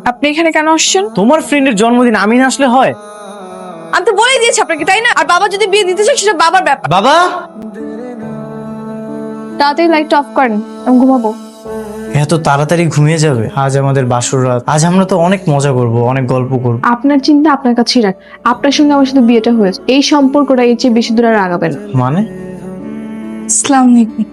আপনি এখানে কেন আসছেন? তোমার ফ্রেন্ডের জন্মদিন আমি না আসলে হয়? আমি তো বলেই দিয়েছি আপনাকে, তাই না? আর বাবা যদি বিয়ে দিতে চায় সেটা বাবার ব্যাপার। বাবা, তাড়াতাড়ি লাইটটা অফ করেন, আমি ঘুমাবো। এত তাড়াতাড়ি ঘুমিয়ে যাবে? আজ আমাদের বাসর রাত, আজ আমরা তো অনেক মজা করব, অনেক গল্প করব। আপনার চিন্তা আপনার কাছেই রাখ। আপনার সঙ্গে আমার সাথে বিয়েটা হয়েছে, এই সম্পর্কটা এর চেয়ে বেশি দূর আর আগাবে না। মানে? আসসালামু আলাইকুম।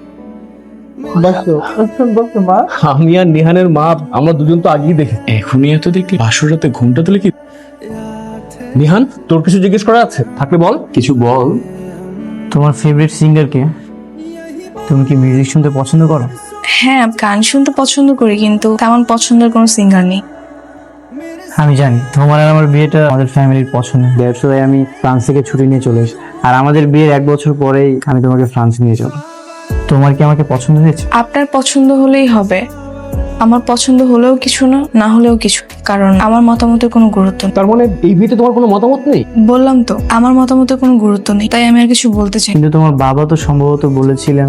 আমি আর নিহানের মা আমরা দুজন তো আগেই দেখি। এখনই এত দেখলি বাসর রাতে ঘুমটা তুলে কি? নিহান, তোর কিছু জিজ্ঞেস করা আছে? থাকলে বল, কিছু বল। তোমার ফেভারিট সিঙ্গার কে? তুমি কি মিউজিক শুনতে পছন্দ করো? হ্যাঁ, গান শুনতে পছন্দ করি, কিন্তু তেমন পছন্দের কোনো সিঙ্গার নেই। আমি জানি তোমার আর আমার বিয়েটা আমাদের ফ্যামিলির পছন্দ, দ্যাটস ওয়াই আমি ফ্রান্স থেকে ছুটি নিয়ে চলে এসেছি। আর আমাদের বিয়ের 1 বছর পরেই আমি তোমাকে ফ্রান্স নিয়ে যাব। তোমার কি আমাকে পছন্দ হয়েছে? আপনার পছন্দ হলেই হবে, আমার পছন্দ হলেও কিছু না, না হলেও কিছু, কারণ আমার মতামতের কোনো গুরুত্ব নেই। তার মানে এই বিয়েতে তোমার কোনো মতামত নেই? বললাম তো, আমার মতামতের কোনো গুরুত্ব নেই, তাই আমি আর কিছু বলতে চাই না। কিন্তু তোমার বাবা তো সম্ভবত বলেছিলেন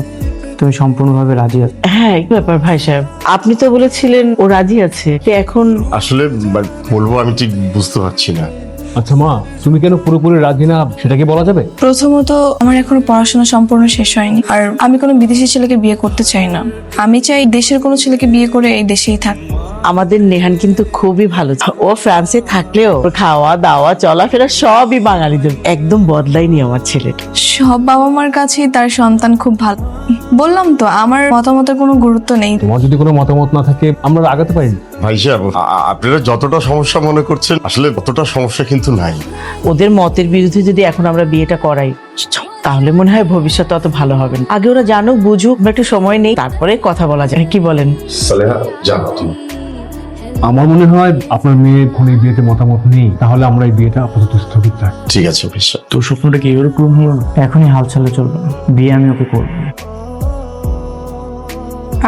তুমি সম্পূর্ণভাবে রাজি আছো। হ্যাঁ, কি ব্যাপার ভাই সাহেব, আপনি তো বলেছিলেন ও রাজি আছে, তো এখন আসলে বলবো আমি ঠিক বুঝতে পারছি না। আচ্ছা মা, তুমি কেন পুরোপুরি রাজি না সেটা কি বলা যাবে? প্রথমত, আমার এখনো পড়াশোনা সম্পূর্ণ শেষ হয়নি, আর আমি কোনো বিদেশি ছেলেকে বিয়ে করতে চাই না। আমি চাই দেশের কোনো ছেলেকে বিয়ে করে এই দেশেই থাক। আমাদের নেহান কিন্তু খুবই ভালো, ও ফ্রান্সে থাকলেও ওর খাওয়া দাওয়া চলাফেরা সবই বাঙালিদের, একদম বদলায়নি আমার ছেলেটা। সব বাবা মার কাছেই তার সন্তান খুব ভালো। বললাম তো, আমার মতামতের কোনো গুরুত্ব নেই। তোমার যদি কোনো মতামত না থাকে আমরা আগাতে পারি না। ভাই সাহেব, আপনারা যতটা সমস্যা মনে করছেন আসলে ততটা সমস্যা কিন্তু নাই। ওদের মতের বিরুদ্ধে যদি এখন আমরা বিয়েটা করাই, তাহলে মনে হয় ভবিষ্যৎ অত ভালো হবে না। আগে ওরা জানুক বুঝুক, আমরা একটু সময় নেই, তারপরে কথা বলা যায়, কি বলেন? সালেহা, যাও তুমি। আমার মনে হয় আপনার মেয়ের কোনো বিয়েতে মতামত নেই, তাহলে আমরা এই বিয়েটা আপাতত স্থগিত রাখি। ঠিক আছে ভাই সাহেব। তোর স্বপ্নটা কি এভাবে পূরণ হলো না? এখনই হাল ছাড়লে চলবে না, বিয়ে আমি ওকে করবো।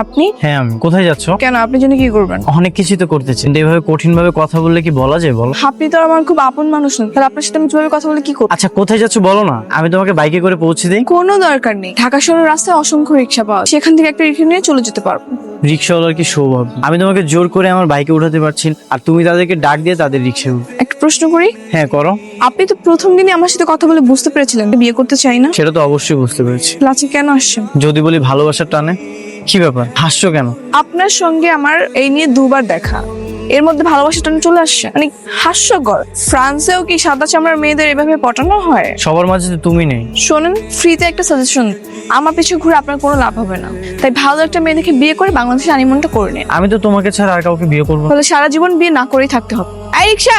আপনি হ্যাঁ, আমি কোথায় যাচ্ছ? কেন, আপনি জন্য কি করবেন? অনেক কিছুই তো করতেছি, কিন্তু এভাবে কঠিন ভাবে কথা বললে কি বলা যায় বলো? আপনি তো আমার খুব আপন মানুষ না, তাহলে আপনার সাথে আমি কিভাবে কথা বলে কি করব? আচ্ছা কোথায় যাচ্ছ বলো না, আমি তোমাকে বাইকে করে পৌঁছে দিই। কোনো দরকার নেই, ঢাকা শহরের রাস্তায় অসংখ্য রিক্সা পাওয়া যায়, সেখান থেকে একটা রিক্সা নিয়ে চলে যেতে পারবো। রিক্সাওয়ালার কি সৌভাগ্য, আমি তোমাকে জোর করে আমার বাইকে উঠাতে পারছি না, আর তুমি তাদেরকে ডাক দিয়ে তাদের রিক্সায় উঠো। একটা প্রশ্ন করি, হ্যাঁ করো। আপনি তো প্রথম দিনই আমার সাথে কথা বলে বুঝতে পেরেছিলেন বিয়ে করতে চাই না, সেটা তো অবশ্যই বুঝতে পেরেছি। লাচে কেন আসছেন? যদি বলি ভালোবাসার টানে। কি ব্যাপার, হাসছো কেন? আপনার সঙ্গে আমার এই নিয়ে 2বার দেখা, এর মধ্যে ভালোবাসা টানে চলে আসছে, মানে হাস্যকর। ফ্রান্সেও কি সাদা চামড়ার মেয়েদের এভাবে পটানো হয়? সবার মাঝে তো তুমি নেই। শোনেন, ফ্রিতে একটা সাজেশন, আমার পিছু ঘুরে আপনার কোনো লাভ হবে না, তাই ভালো একটা মেয়ে দেখে বিয়ে করে বাংলাদেশে হানিমুনটা করে নেন। আমি তো তোমাকে ছাড়া আর কাউকে বিয়ে করবো না। তাহলে সারা জীবন বিয়ে না করেই থাকতে হবে। এই রিক্সা!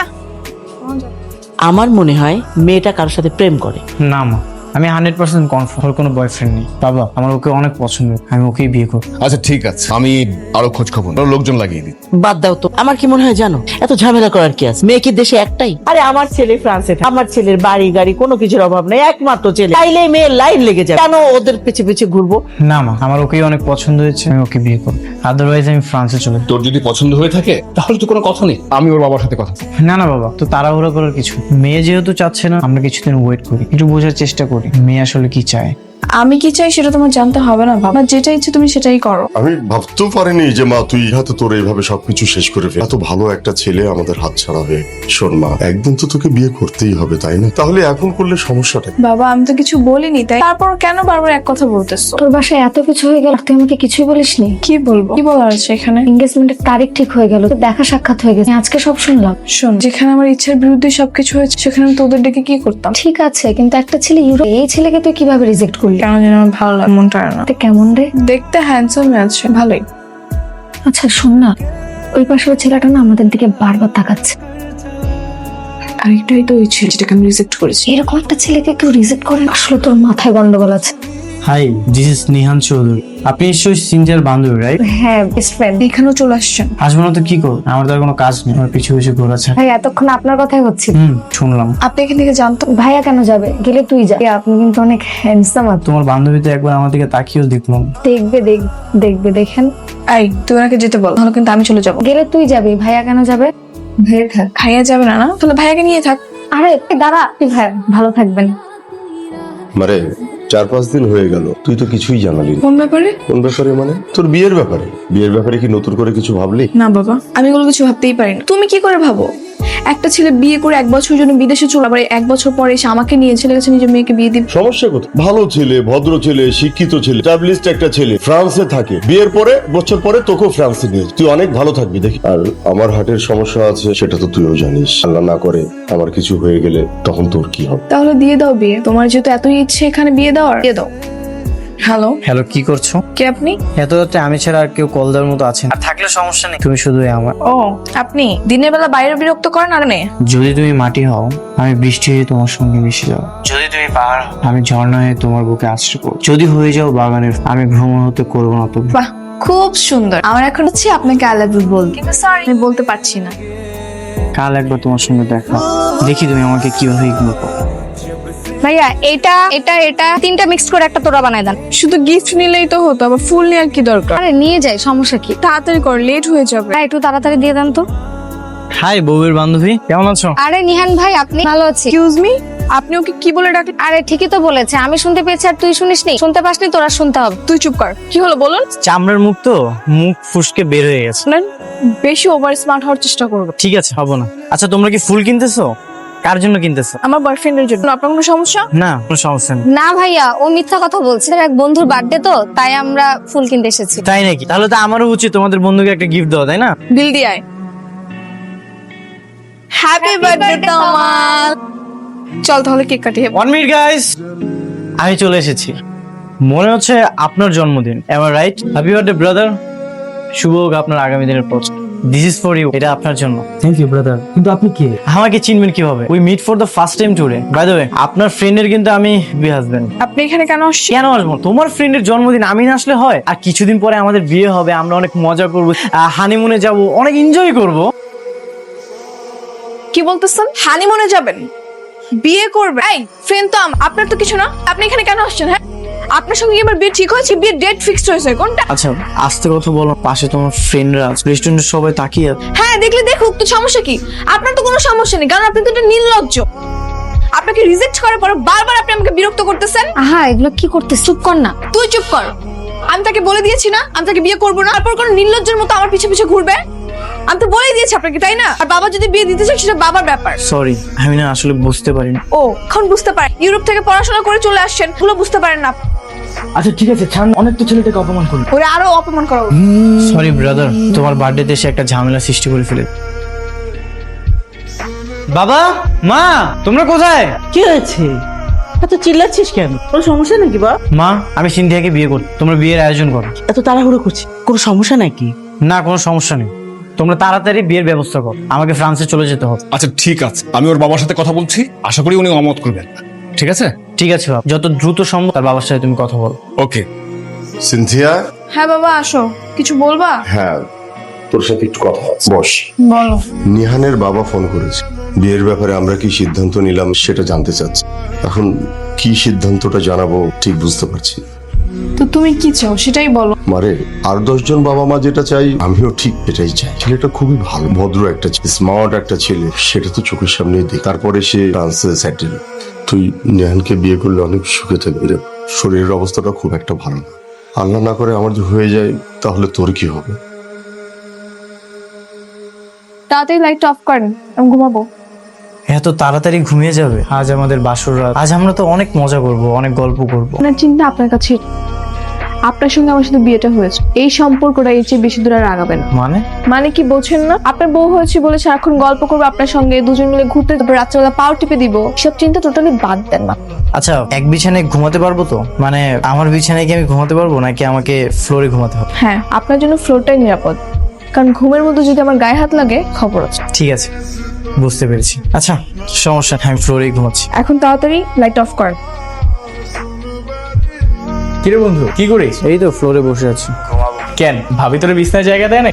আমার মনে হয় মেয়েটা কারোর সাথে প্রেম করে। না মা, আমি 100% কনফার্ম ওর কোনো বয়ফ্রেন্ড নেই। বাবা, আমার ওকে অনেক পছন্দ, আমি ওকেই বিয়ে করবো। আচ্ছা ঠিক আছে, আমি আরো খোঁজ খবর লোকজন লাগিয়ে দিই। বাদ দাও তো, আমার কি মনে হয় জানো, এত ঝামেলা করার কি আছে? মেয়ে কি দেশে একটাই? আরে আমার ছেলে ফ্রান্সে থাকে, আমার ছেলের বাড়ি গাড়ি কোনো কিছুর অভাব নেই, একমাত্র ছেলে, চাইলেই মেয়ের লাইন লেগে যায়, কেন ওদের পিছে পিছে ঘুরবো? না মা, আমার ওকেই অনেক পছন্দ হয়েছে, আমি ওকে বিয়ে করবো, আদারওয়াইজ আমি ফ্রান্সে চলে যাবো। তোর যদি পছন্দ হয়ে থাকে তাহলে তো কোনো কথা নেই, আমি ওর বাবার সাথে কথা বলবো। না না বাবা, তো তাড়াহুড়ো করার কিছু নেই। মেয়ে যেহেতু চাচ্ছে না, আমরা কিছুদিন ওয়েট করি, একটু বোঝার চেষ্টা করি মেয়ে আসলে কি চায়। আমি কি চাই সেটা তোমার জানতে হবে না বাবা, যেটা ইচ্ছে তুমি সেটাই করো। আমি ভাবতেও পারিনি যে মা তুই হাতে তোর এইভাবে সবকিছু শেষ করে ফেল। এত ভালো একটা ছেলে আমাদের হাত ছাড়া হয়ে। শোন মা, একদিন তো তোকে বিয়ে করতেই হবে, তাই না? তাহলে এখন করলে সমস্যাটা কি? বাবা, আমি তো কিছু বলিনি, তাই তারপর কেন বারবার এক কথা বলতেছো? তোর বাসায় এত কিছু হয়ে গেল, তুই আমাকে কিছুই বলিসনি। কি বলবো, কি বলার আছে এখানে? এঙ্গেজমেন্টের তারিখ ঠিক হয়ে গেল, তোর দেখা সাক্ষাৎ হয়ে গেছে, আজকে সব শুনলাম। শোন, যেখানে আমার ইচ্ছার বিরুদ্ধে সবকিছু হয়েছে সেখানে আমি তোদের ডেকে কি করতাম? ঠিক আছে, কিন্তু একটা ছেলে ইউরোপ, এই ছেলেকে তুই কিভাবে রিজেক্ট করলি? কেন যেন আমার ভালো লাগে, মনটা আর না। তে কেমন রে? দেখতে হ্যান্ডসাম আছে, ভালোই। আচ্ছা শোন না, ওই পাশের ছেলেটা না আমাদের দিকে বারবার তাকাচ্ছে। আরেকটাই তো ওই ছেলে যেটাকে আমি রিজেক্ট করেছি। এরকম একটা ছেলেকে কেউ রিজেক্ট করে? আসলে তোর মাথায় গন্ডগোল আছে। Hi, this is Nihan Chowdhury. আপনি নিশ্চয়ই সিনজার বান্ধবী, রাইট? হ্যাঁ, বেস্ট ফ্রেন্ড। এখানেও চলে আসছেন? আসবো না তো কি করবো, আমার তো আর কোনো কাজ নেই, আমার পিছু পিছু ঘোরাচ্ছে। ভাই এতক্ষণ আপনার কথাই হচ্ছিল। শুনলাম। আপনি এখান থেকে জানতো? ভাইয়া কেন যাবে? গেলে তুই যা, আপনি কিন্তু অনেক হ্যান্ডসাম আছেন। তোমার বান্ধবী তো একবার আমার দিকে তাকিয়েও দেখলাম। দেখবে দেখবে দেখেন। এই, তুই ওনাকে যেতে বল, তাহলে কিন্তু আমি চলে যাবো। গেলে তুই যাবি, ভাইয়া কেন যাবে? ভাইয়া থাক। ভাইয়া যাবে না? না তাহলে ভাইয়াকে নিয়ে থাক। আরে দাঁড়া, তুই ভাইয়া ভালো থাকবেন। মানে 4-5 দিন হয়ে গেল, তুই তো কিছুই জানালি না। কোন ব্যাপারে? কোন ব্যাপারে মানে? তোর বিয়ের ব্যাপারে। বিয়ের ব্যাপারে কি নতুন করে কিছু ভাবলি? না বাবা, আমি এগুলো কিছু ভাবতেই পারি না। তুমি কি করে ভাবো? একটা ছেলে বিয়ে করে 1 বছরের জন্য বিদেশে চলে, আবার 1 বছর পরে এসে আমাকে নিয়ে ছেলে কাছে নিজের মেয়েকে বিয়ে দিবে। সমস্যা কোথায়? ভালো ছেলে, ভদ্র ছেলে, শিক্ষিত ছেলে, স্টাবলিশড একটা ছেলে, ফ্রান্সে থাকে। বিয়ের পরে বছর পরে তোকেও ফ্রান্সে নিয়ে, তুই অনেক ভালো থাকবি দেখি। আর আমার হার্টের সমস্যা আছে, সেটা তো তুইও জানিস। আল্লাহ না করে আমার কিছু হয়ে গেলে তখন তোর কি হবে? তাহলে দিয়ে দাও বিয়ে। তোমার যেহেতু এতই ইচ্ছে এখানে বিয়ে দেওয়ার, দিয়ে দাও। হ্যালো, হ্যালো, কি করছো? কে আপনি? এত রাতে আমি ছাড়া আর কেউ কল দেওয়ার মতো আছেন? আর থাকলে সমস্যা নেই, তুমি শুধুই আমার। ও আপনি দিনের বেলা বাইরে বিরক্ত করেন আর মেয়ে। যদি তুমি মাটি হও, আমি বৃষ্টি হয়ে তোমার সঙ্গে মিশে যাও। যদি তুমি পাহাড় হও, আমি ঝর্ণা হয়ে তোমার বুকে আশ্রয় করব। যদি হয়ে যাও বাগানের, আমি ভ্রমণ হতে করবো না তো। বাহ, খুব সুন্দর। আমার এখন হচ্ছে আপনাকে আই লাভ ইউ বলতে, কিন্তু সরি আমি বলতে পারছি না। কাল একবার তোমার সঙ্গে দেখা, দেখি তুমি আমাকে কিভাবে ইগনোর করো। ভাইয়া এটা এটা এটা তিনটা মিক্স করে একটা তোরা বানায় দেন। শুধু গিফট নিলেই তো হতো, আবার ফুল নেওয়ার কি দরকার? আরে নিয়ে যাই, সমস্যা কি? তাড়াতাড়ি কর, লেট হয়ে যাবে। একটু তাড়াতাড়ি দিয়ে দেন তো। হাই বউয়ের বান্ধবী, কেমন আছো? আরে নিহান ভাই, আপনি? ভালো আছি। এক্সকিউজ মি, আপনি ওকে কি বলে ডাকলেন? আরে ঠিকই তো বলেছে, আমি শুনতে পেয়েছি আর তুই শুনিসনি। শুনতে পাসনি, তোরা শুনতে হবে। তুই চুপ কর। কি হলো বলুন? চামড়ার মুখ তো, মুখ ফুসকে বের হয়ে গেছে। শুনেন, বেশি ওভার স্মার্ট হওয়ার চেষ্টা করবে। ঠিক আছে, হবো না। আচ্ছা, তোমরা কি ফুল কিনতেছো? কার জন্য কিনতেছো? আমার বয়ফ্রেন্ডের জন্য। আপনার কোনো সমস্যা? না, কোনো সমস্যা নেই। না ভাইয়া, ও মিথ্যা কথা বলছে। ওর এক বন্ধুর বার্থডে তো, তাই আমরা ফুল কিনতে এসেছি। তাই নাকি? তাহলে তো আমারও উচিত তোমাদের বন্ধুকে একটা গিফট দেওয়া, তাই না? বিল দিয়ে আয়। হ্যাপি বার্থডে তোমার। চল তাহলে কেক কাটি। 1 মিনিট গাইস, আমি চলে এসেছি। মনে হচ্ছে আপনার জন্মদিন, am I right? Happy birthday brother, শুভ হোক আপনার আগামী দিনের পথ। দিস ইজ ফর ইউ, এটা আপনার জন্য। থ্যাংক ইউ ব্রাদার, কিন্তু আপনি কে? আমাকে চিনবেন কিভাবে? We meet for the first time today. By the way, আপনার ফ্রেন্ডের কিন্তু আমি বিয়ে হাজবেন্ড। আপনি এখানে কেন আসছেন? কেন আসবো? তোমার ফ্রেন্ডের জন্মদিন আমি না আসলে হয়? আর কিছুদিন পরে আমাদের বিয়ে হবে, আমরা অনেক মজা করবো, হানিমুনে যাব, অনেক এনজয় করব। কি বলতেছেন? হানিমুনে যাবেন? বিয়ে করবে? এই ফ্রেন্ড তো আপনার তো কিছু না। আপনি এখানে কেন আসছেন? হ্যাঁ, আপনার সঙ্গে কি আমার বিয়ে ঠিক হয়েছে? বিয়ের ডেট ফিক্সড হয়েছে কোনটা? আচ্ছা, আস্তে কথা বলো, পাশে তোমার ফ্রেন্ডরা আছে, রেস্টুরেন্টে সবাই তাকিয়ে আছে। হ্যাঁ, দেখলে দেখুক, তো সমস্যা কি? আপনার তো কোনো সমস্যা নেই, কারণ আপনি তো একটা নির্লজ্জ। আপনাকে রিজেক্ট করার পর বারবার আপনি আমাকে বিরক্ত করতেছেন। আহা, এগুলো কি করতে? চুপ কর না। তুই চুপ কর। আমি তাকে বলে দিয়েছি না আমি তাকে বিয়ে করবো না, তারপর কোন নির্লজ্জের মতো আমার পিছে পিছে ঘুরবে? আমি তো বলেই দিয়েছি আপনাকে, তাই না? আর বাবা যদি বিয়ে দিতে চায় সেটা বাবার ব্যাপার। সরি, আমি না আসলে বুঝতে পারিনি। ও, এখন বুঝতে পারেন? ইউরোপ থেকে পড়াশোনা করে চলে আসছেন, এগুলো বুঝতে পারেন না। আচ্ছা ঠিক আছে, ছাড়, অনেক তো ছেলেটাকে অপমান করলো। ওরা আরো অপমান করা উচিত। সরি ব্রাদার, তোমার বার্থডেতে এসে একটা ঝামেলা সৃষ্টি করে ফেলে। বাবা, মা, তোমরা কোথায়? কি হয়েছে? এত চিল্লাচ্ছিস কেন? কোনো সমস্যা নাকি বা? মা, আমি সিন্ধিয়াকে বিয়ে করব, তোমরা বিয়ের আয়োজন করো। এত তাড়াহুড়ো করছিস, কোনো সমস্যা নাকি? না, কোনো সমস্যা নেই, তোমরা তাড়াতাড়ি বিয়ের ব্যবস্থা করো, আমাকে ফ্রান্সে চলে যেতে হবে। আচ্ছা ঠিক আছে, আমি ওর বাবার সাথে কথা বলছি, আশা করি উনি অমত করবেন। ঠিক আছে? ঠিক আছে বাবা, যত দ্রুত সম্ভব তার বাবার সাথে তুমি কথা বলো। ওকে। সিনথিয়া, হ্যাঁ বাবা, আসো। কিছু বলবা? হ্যাঁ, তোর সাথে একটু কথা আছে। বস। বলো। নিহানের বাবা ফোন করেছে, বিয়ের ব্যাপারে আমরা কি সিদ্ধান্ত নিলাম সেটা জানতে চাচ্ছি। এখন কি সিদ্ধান্তটা জানাবো ঠিক বুঝতে পারছি না। তো তুমি কি চাও সেটাই বলো। মারে, আর 10 জন বাবা মা যেটা চাই আমিও ঠিক এটাই চাই। ছেলেটা খুবই ভালো, ভদ্র একটা ছেলে, স্মার্ট একটা ছেলে, সেটা তো চোখের সামনেই দেখ। তারপরে সে ফ্রান্সে সেটেল। তুই নিহানকে বিয়ে করলে অনেক সুখে থাকবি রে। শরীরের অবস্থাটা খুব একটা ভালো না। আল্লাহ না করে আমার যদি হয়ে যায় তাহলে তোর কি হবে? তাড়াতাড়ি লাইট অফ করেন, আমি ঘুমাবো। এত তাড়াতাড়ি ঘুমিয়ে যাবে? আজ আমাদের বাসর রাত, আজ আমরা তো অনেক মজা করব, অনেক গল্প করব। আপনার চিন্তা আপনার কাছে। আপনার সঙ্গে আমার সাথে বিয়েটা হয়েছে, এই সম্পর্কটা এর চেয়ে বেশি দূর আর আগাবে না। মানে কি বোঝেন না? আপনার বউ হয়েছে বলে সারাক্ষণ গল্প করবো আপনার সঙ্গে, দুজন মিলে ঘুরতে, তারপর রাত্রেবেলা পাও টিপে দিব, সব চিন্তা টোটালি বাদ দেন না। আচ্ছা, এক বিছানায় ঘুমাতে পারবো তো? মানে আমার বিছানায় কি আমি ঘুমাতে পারবো, নাকি আমাকে ফ্লোরে ঘুমাতে হবে? হ্যাঁ, আপনার জন্য ফ্লোরটাই নিরাপদ, কারণ ঘুমের মধ্যে যদি আমার গায়ে হাত লাগে খবর আছে। ঠিক আছে, বুঝতে পেরেছি। আচ্ছা, সমস্যা নেই, আমি ফ্লোরেই ঘুমাচ্ছি। এখন তাড়াতাড়ি লাইট অফ করেন। কিরে বন্ধু, কি করিস? এই তো ফ্লোরে বসে আছি। কেন, ভাবি তোর বিছনায় জায়গা দেয় না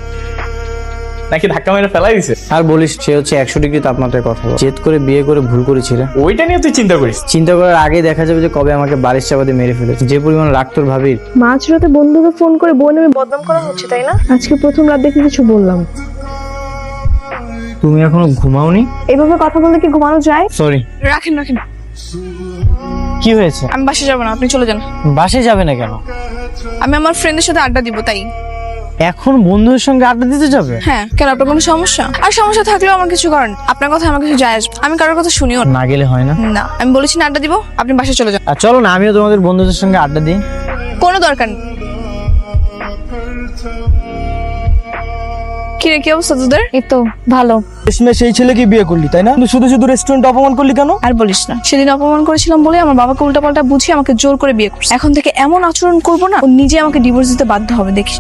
নাকি ধাক্কা মেরে ফেলাই দিছে? আর বলিস, সে হচ্ছে 100 ডিগ্রি তাপমাত্রায় কথা বলে। জেদ করে বিয়ে করে ভুল করেছি রে। ওইটা নিয়ে তুই চিন্তা করিস? চিন্তা করার আগে দেখা যাবে যে কবে আমাকে বালিশ চাপা দিয়ে মেরে ফেলেছে। যে পরিমাণ রাগ তোর ভাবির। মাঝ রাতে বন্ধুকে ফোন করে বোন আমি বদনাম করা হচ্ছে, তাই না? আজকে প্রথম রাত দেখে কিছু বললাম। তুমি এখনো ঘুমাওনি? এভাবে কথা বললে কি ঘুমানো যায়? সরি। রাখেন রাখেন। কি হয়েছে? আমি বাসে যাবো না, আপনি চলে যান। বাসে যাবে না কেন? আমি আমার ফ্রেন্ডের সাথে আড্ডা দিব তাই। এখন বন্ধুদের সঙ্গে আড্ডা দিতে যাবে? হ্যাঁ, কেন আপনার কোনো সমস্যা? আর সমস্যা থাকলেও আমার কিছু করেন, আপনার কথা আমার কিছু যায় আসবে, আমি কারোর কথা শুনিও না। না গেলে হয় না? না, আমি বলেছি না আড্ডা দিব, আপনি বাসে চলে যান। আর চলো না, আমিও তোমাদের বন্ধুদের সঙ্গে আড্ডা দিই। কোনো দরকার নেই। কি রে, কি অবস্থা তোদের? এই তো ভালো। শেষমেশ সেই ছেলেকে বিয়ে করলি তাই না? কিন্তু শুধু শুধু রেস্টুরেন্ট অপমান করলি কেন? আর বলিস না, সেদিন অপমান করেছিলাম বলে আমার বাবাকে উল্টাপাল্টা বুঝিয়ে আমাকে জোর করে বিয়ে করছে। এখন থেকে এমন আচরণ করবো না, ও নিজে আমাকে ডিভোর্স দিতে বাধ্য হবে, দেখিস।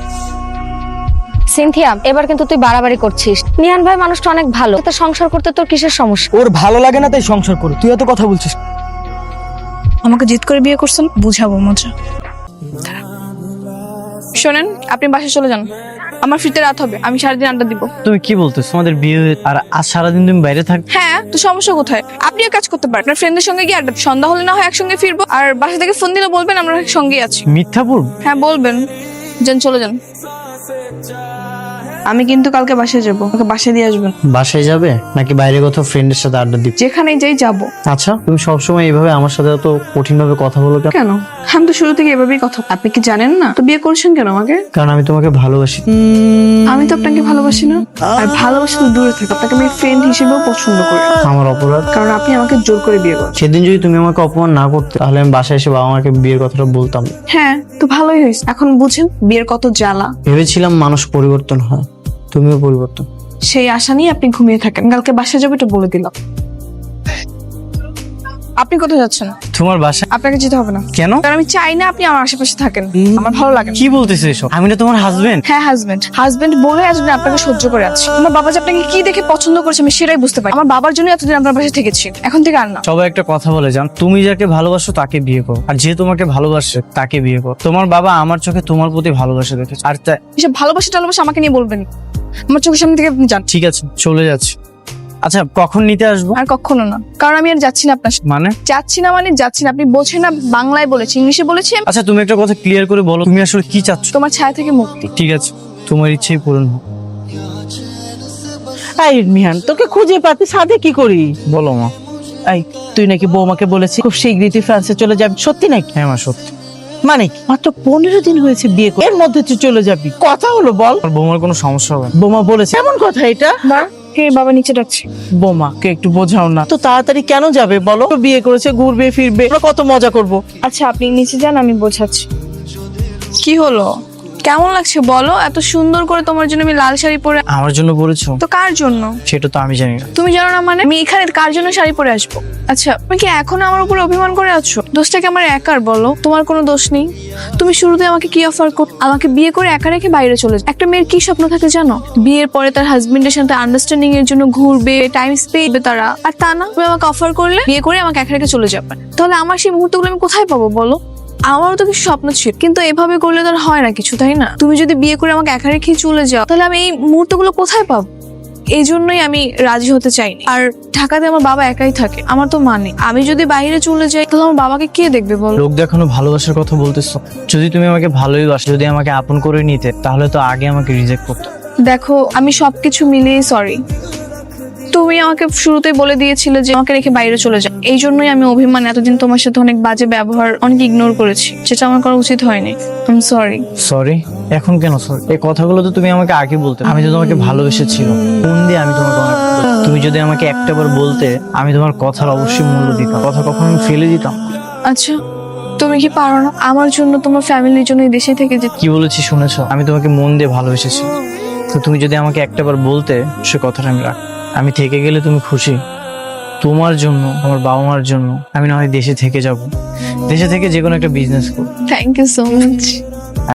সিনথিয়া, এবার কিন্তু তুই বাড়াবাড়ি করছিস। নিহান ভাই মানুষটা অনেক ভালো, তো সংসার করতে তোর কিসের সমস্যা? ওর ভালো লাগে না তাই সংসার করো, তুই এত কথা বলছিস। আমাকে জিদ করে বিয়ে করছেন, বুঝাবো মজা। শোনেন, আপনি বাসায় চলে যান, আমার ফিরতে রাত হবে, আমি সারাদিন আড্ডা দিব। তুমি কি বলতেছো? তোমাদের বিয়ে হয়ে আর আজ সারাদিন তুমি বাইরে থাকবে? হ্যাঁ, তো সমস্যা কোথায়? আপনি এক কাজ করতে পারেন, আপনার ফ্রেন্ডের সঙ্গে গিয়ে আড্ডা, সন্ধ্যা হলে না হয় একসঙ্গে ফিরবো। আর বাসা থেকে ফোন দিলে বলবেন আমরা সঙ্গেই আছি। মিথ্যা বলবো? হ্যাঁ বলবেন, যান চলে যান। আমি কিন্তু কালকে বাসায় যাবো, আমাকে বাসায় দিয়ে আসবেন। বাসায় যাবে নাকি বাইরে কোথাও ফ্রেন্ডের সাথে আড্ডা দিবে? যেখানেই যাই যাবো। আচ্ছা, তুমি সবসময় এইভাবে আমার সাথে এত কঠিন ভাবে কথা বলো কেন? কেন? আমি তো শুরু থেকে এভাবেই কথা। আপনি কি জানেন না তো বিয়ে করছেন কেন আমাকে? কারণ আমি তোমাকে ভালোবাসি। আমি তো আপনাকে ভালোবাসি না, আর ভালোবাসা তো দূরে থাকে, আপনাকে আমি ফ্রেন্ড হিসেবেও পছন্দ করি। আমার অপরাধ? কারণ আপনি আমাকে জোর করে বিয়ে করেন। সেদিন যদি তুমি আমাকে অপমান না করতে তাহলে আমি বাসায় এসে বাবা মাকে বিয়ের কথাটা বলতাম না। হ্যাঁ, তো ভালোই হয়েছে। এখন বুঝেন বিয়ের কত জ্বালা। ভেবেছিলাম মানুষ পরিবর্তন হয়, তুমিও পরিবর্তন। সেই আশা নিয়ে আপনি ঘুমিয়ে থাকেন, কালকে বাসায় যাবো এটা বলে দিলাম। আপনি কোথায় যাচ্ছেন? তোমার বাসা? আপনাকে যেতে হবে না। কেন? কারণ আমি চাই না আপনি আমার আশেপাশে থাকেন, আমার ভালো লাগে না। কি বলতেছো এসব? আমি না তোমার হাজবেন্ড। হ্যাঁ হাজবেন্ড, হাজবেন্ড বলে এতদিন আপনাকে সহ্য করে আছি। আমার বাবা যে আপনাকে কি দেখে পছন্দ করেছে আমি সেটাই বুঝতে পারি। আমার বাবার জন্য এতদিন আপনার বাসায় থেকেছি, এখন থেকে আর না। সবাই একটা কথা বলে যান, তুমি যাকে ভালোবাসো তাকে বিয়ে করো, আর যে তোমাকে ভালোবাসে তাকে বিয়ে করো। তোমার বাবা আমার চোখে তোমার প্রতি ভালোবাসা দেখেছে, আর তাই। এসব ভালোবাসা টালোবাসা আমাকে নিয়ে বলবেন, আমার চোখের সামনে থেকে আপনি যান। ঠিক আছে, চলে যাচ্ছি। আচ্ছা, কখন নিতে আসবো? আর কখনো না, কারণ আমি আর যাচ্ছি না আপনার সাথে। মানে? যাচ্ছি না মানে যাচ্ছি না, আপনি বোঝেন না। বাংলায় বলেছি, ইংলিশে বলেছি। আচ্ছা, তুমি একটা কথা ক্লিয়ার করে বলো, তুমি আসলে কি চাচ্ছ? তোমার ছায়া থেকে মুক্তি। ঠিক আছে, তোমার ইচ্ছেই পূরণ হোক। এই মিহান, তোকে খুঁজে পাতি সাথে কি করি? বলো মা। এই, তুই নাকি বৌমাকে বলেছিস খুব শীঘ্রই তুই ফ্রান্সে চলে যাবি, সত্যি নাকি? হ্যাঁ মা, সত্যি। মানে কি? মাত্র 15 দিন হয়েছে বিয়ে করে, এর মধ্যে তুই চলে যাবি? কথা হলো বল। আর বৌমার কোনো সমস্যা হবে না। বোমা বলেছে এমন কথা এটা? মা, হে বাবা নিচে ডাকছি। বোমাকে একটু বোঝাও না তো, তাড়াতাড়ি কেন যাবে বলো? বিয়ে করেছে, ঘুরবে ফিরবে, আমরা কত মজা করব। আচ্ছা আপনি নিচে যান, আমি বোঝাচ্ছি। কি হলো, কেমন লাগছে বলো? এত সুন্দর করে তোমার জন্য আমি লাল শাড়ি পরে। আমার জন্য বলেছো? তো কার জন্য? সেটা তো আমি জানি না। তুমি জানো না মানে? আমি এখানে কার জন্য শাড়ি পরে আসবো? আচ্ছা, তুমি কি এখনো আমার উপরে অভিমান করে আছো? দোষটা কি আমার একার বলো? তোমার কোনো দোষ নেই। তুমি শুরুতে আমাকে কি অফার কর, আমাকে বিয়ে করে একা রেখে বাইরে চলে যাও। একটা মেয়ের কি স্বপ্ন থাকে জানো? বিয়ের পরে তার হাজবেন্ডের সাথে আন্ডারস্ট্যান্ডিং এর জন্য ঘুরবে, টাইম স্পেন্ড তারা। আর তা না, তুমি আমাকে অফার করলে বিয়ে করে আমাকে একা রেখে চলে যাবে। তাহলে আমার সেই মুহূর্তগুলো আমি কোথায় পাবো বলো? আমারও তো কিছু স্বপ্ন ছিল, কিন্তু এভাবে করলে তো আর হয় না কিছু, তাই না? তুমি যদি বিয়ে করে আমাকে একা রেখে চলে যাও তাহলে আমি এই মুহূর্তগুলো কোথায় পাবো? এই জন্যই আমি রাজি হতে চাইনি। আর ঢাকাতে আমার বাবা একাই থাকে, আমার তো মানে আমি যদি বাইরে চলে যাই তাহলে আমার বাবাকে কে দেখবে বলো? লোক দেখানো ভালোবাসার কথা বলতেছো। যদি তুমি আমাকে ভালোই বাসো, যদি আমাকে আপন করে নিতে, তাহলে তো আগে আমাকে রিজেক্ট করতে। দেখো, আমি সবকিছু মিলিয়ে সরি। তুমি আমাকে শুরুতেই বলে দিয়েছিলে যে আমাকে রেখে বাইরে চলে যাও, এই জন্যই আমি অভিমান এতদিন তোমার সাথে অনেক বাজে ব্যবহার, অনেক ইগনোর করেছি, যেটা আমার করা উচিত হয়নি। I am sorry. সরি? এখন কেন সরি? এই কথাগুলো তো তুমি আমাকে আগে বলতে। আমি তো তোমাকে ভালোবেসেছিলাম, মন দিয়ে আমি তোমাকে অনেক ভালোবাসি। তুমি যদি আমাকে একটাবার বলতে, আমি তোমার কথার অবশ্যই মূল্য দিতাম, কথা কখনো আমি ফেলে দিতাম। আচ্ছা, তুমি কি পারো না আমার জন্য, তোমার ফ্যামিলির জন্য এই দেশে থেকে যেতে? কি বলেছি শুনেছো? আমি তোমাকে মন দিয়ে ভালোবেসেছি। তো তুমি যদি আমাকে একটাবার বলতে, সে কথাটা আমি রাখ। আমি থেকে গেলে তুমি খুশি? তোমার জন্য, আমার বাবা মার জন্য আমি না হয় দেশে থেকে যাব, দেশে থেকে যে কোনো একটা বিজনেস করব। Thank you so much.